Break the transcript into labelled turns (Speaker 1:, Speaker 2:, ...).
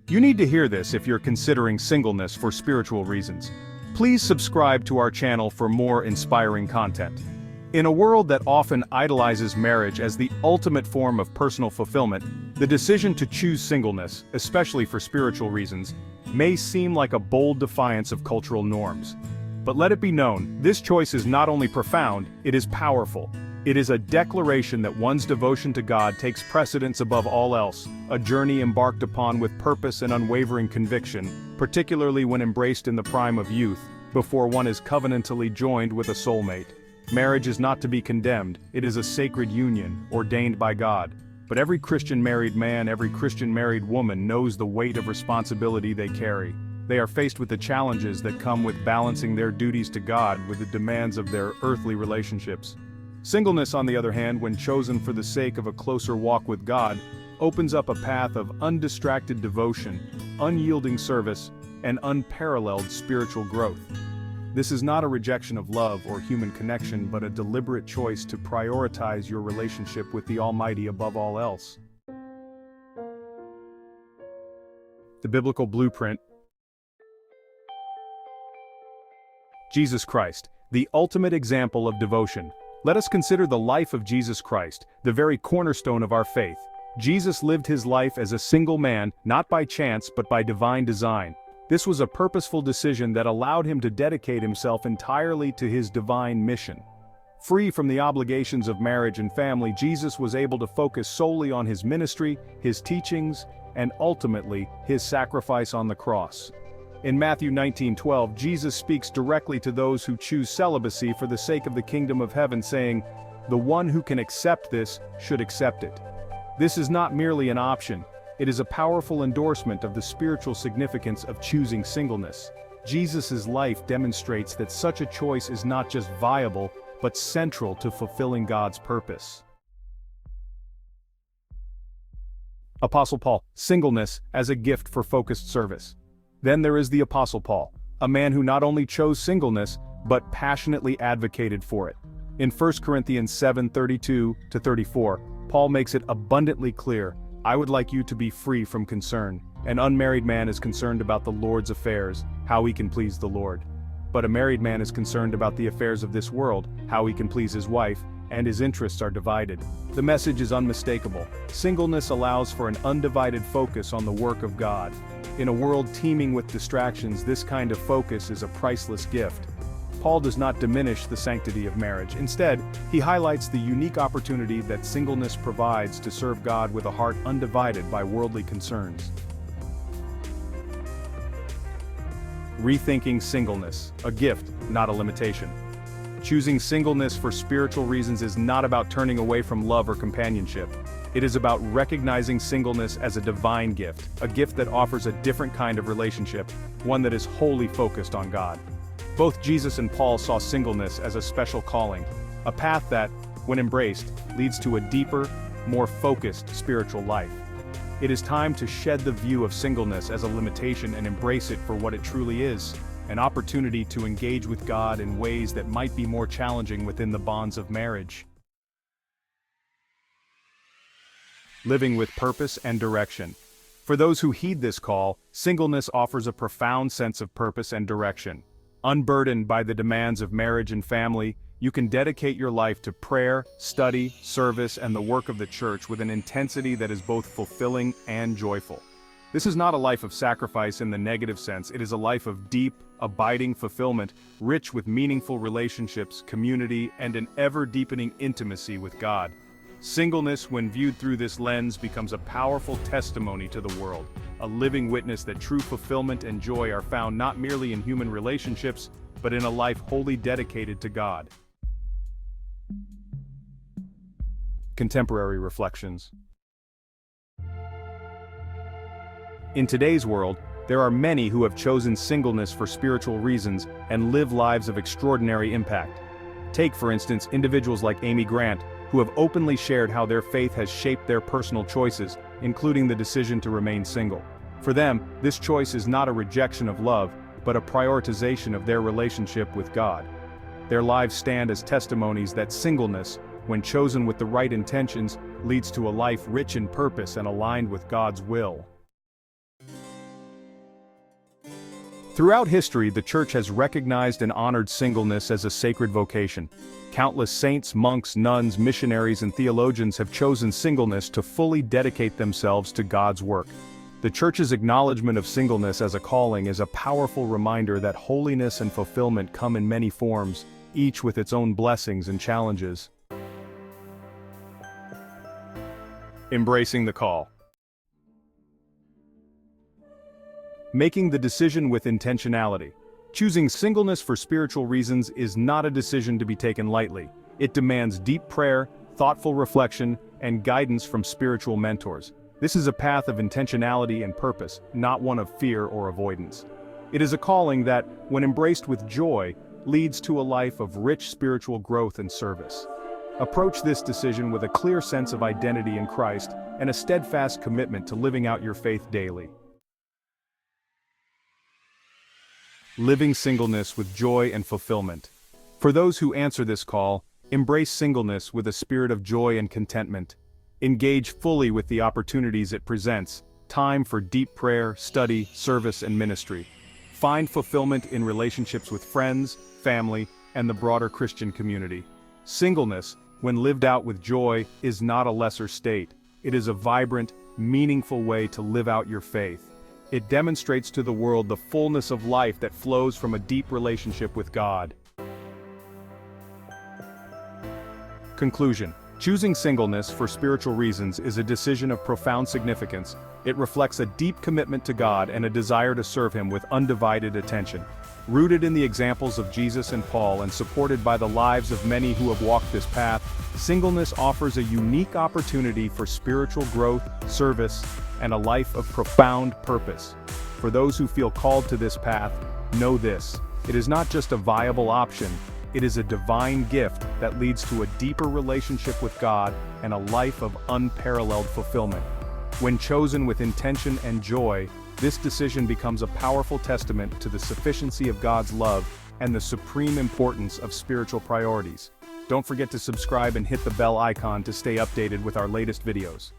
Speaker 1: You need to hear this if you're considering singleness for spiritual reasons. Please subscribe to our channel for more inspiring content. In a world that often idolizes marriage as the ultimate form of personal fulfillment, the decision to choose singleness, especially for spiritual reasons, may seem like a bold defiance of cultural norms. But let it be known, this choice is not only profound, it is powerful. It is a declaration that one's devotion to God takes precedence above all else, a journey embarked upon with purpose and unwavering conviction, particularly when embraced in the prime of youth, before one is covenantally joined with a soulmate. Marriage is not to be condemned, it is a sacred union, ordained by God. But every Christian married man, every Christian married woman knows the weight of responsibility they carry. They are faced with the challenges that come with balancing their duties to God with the demands of their earthly relationships. Singleness, on the other hand, when chosen for the sake of a closer walk with God, opens up a path of undistracted devotion, unyielding service, and unparalleled spiritual growth. This is not a rejection of love or human connection, but a deliberate choice to prioritize your relationship with the Almighty above all else. The biblical blueprint. Jesus Christ, the ultimate example of devotion. Let us consider the life of Jesus Christ, the very cornerstone of our faith. Jesus lived his life as a single man, not by chance but by divine design. This was a purposeful decision that allowed him to dedicate himself entirely to his divine mission. Free from the obligations of marriage and family, Jesus was able to focus solely on his ministry, his teachings, and ultimately, his sacrifice on the cross. In Matthew 19:12, Jesus speaks directly to those who choose celibacy for the sake of the kingdom of heaven, saying, "The one who can accept this should accept it." This is not merely an option, it is a powerful endorsement of the spiritual significance of choosing singleness. Jesus' life demonstrates that such a choice is not just viable, but central to fulfilling God's purpose. Apostle Paul, singleness as a gift for focused service. Then there is the Apostle Paul, a man who not only chose singleness, but passionately advocated for it. In 1 Corinthians 7:32-34, Paul makes it abundantly clear, "I would like you to be free from concern. An unmarried man is concerned about the Lord's affairs, how he can please the Lord. But a married man is concerned about the affairs of this world, how he can please his wife, and his interests are divided." The message is unmistakable. Singleness allows for an undivided focus on the work of God. In a world teeming with distractions, this kind of focus is a priceless gift. Paul does not diminish the sanctity of marriage. Instead, he highlights the unique opportunity that singleness provides to serve God with a heart undivided by worldly concerns. Rethinking singleness, a gift, not a limitation. Choosing singleness for spiritual reasons is not about turning away from love or companionship. It is about recognizing singleness as a divine gift, a gift that offers a different kind of relationship, one that is wholly focused on God. Both Jesus and Paul saw singleness as a special calling, a path that, when embraced, leads to a deeper, more focused spiritual life. It is time to shed the view of singleness as a limitation and embrace it for what it truly is, an opportunity to engage with God in ways that might be more challenging within the bonds of marriage. Living with purpose and direction. For those who heed this call, singleness offers a profound sense of purpose and direction. Unburdened by the demands of marriage and family, you can dedicate your life to prayer, study, service, and the work of the church with an intensity that is both fulfilling and joyful. This is not a life of sacrifice in the negative sense, it is a life of deep, abiding fulfillment, rich with meaningful relationships, community, and an ever-deepening intimacy with God. Singleness, when viewed through this lens, becomes a powerful testimony to the world, a living witness that true fulfillment and joy are found not merely in human relationships, but in a life wholly dedicated to God. Contemporary reflections. In today's world, there are many who have chosen singleness for spiritual reasons and live lives of extraordinary impact. Take, for instance, individuals like Amy Grant, who have openly shared how their faith has shaped their personal choices, including the decision to remain single. For them, this choice is not a rejection of love, but a prioritization of their relationship with God. Their lives stand as testimonies that singleness, when chosen with the right intentions, leads to a life rich in purpose and aligned with God's will. Throughout history, the Church has recognized and honored singleness as a sacred vocation. Countless saints, monks, nuns, missionaries, and theologians have chosen singleness to fully dedicate themselves to God's work. The Church's acknowledgement of singleness as a calling is a powerful reminder that holiness and fulfillment come in many forms, each with its own blessings and challenges. Embracing the call. Making the decision with intentionality. Choosing singleness for spiritual reasons is not a decision to be taken lightly. It demands deep prayer, thoughtful reflection, and guidance from spiritual mentors. This is a path of intentionality and purpose, not one of fear or avoidance. It is a calling that, when embraced with joy, leads to a life of rich spiritual growth and service. Approach this decision with a clear sense of identity in Christ and a steadfast commitment to living out your faith daily. Living singleness with joy and fulfillment. For those who answer this call, embrace singleness with a spirit of joy and contentment. Engage fully with the opportunities it presents, time for deep prayer, study, service, and ministry. Find fulfillment in relationships with friends, family, and the broader Christian community. Singleness, when lived out with joy, is not a lesser state. It is a vibrant, meaningful way to live out your faith. It demonstrates to the world the fullness of life that flows from a deep relationship with God. Conclusion. Choosing singleness for spiritual reasons is a decision of profound significance. It reflects a deep commitment to God and a desire to serve Him with undivided attention. Rooted in the examples of Jesus and Paul and supported by the lives of many who have walked this path, singleness offers a unique opportunity for spiritual growth, service, and a life of profound purpose. For those who feel called to this path, know this: it is not just a viable option, it is a divine gift that leads to a deeper relationship with God and a life of unparalleled fulfillment. When chosen with intention and joy, this decision becomes a powerful testament to the sufficiency of God's love and the supreme importance of spiritual priorities. Don't forget to subscribe and hit the bell icon to stay updated with our latest videos.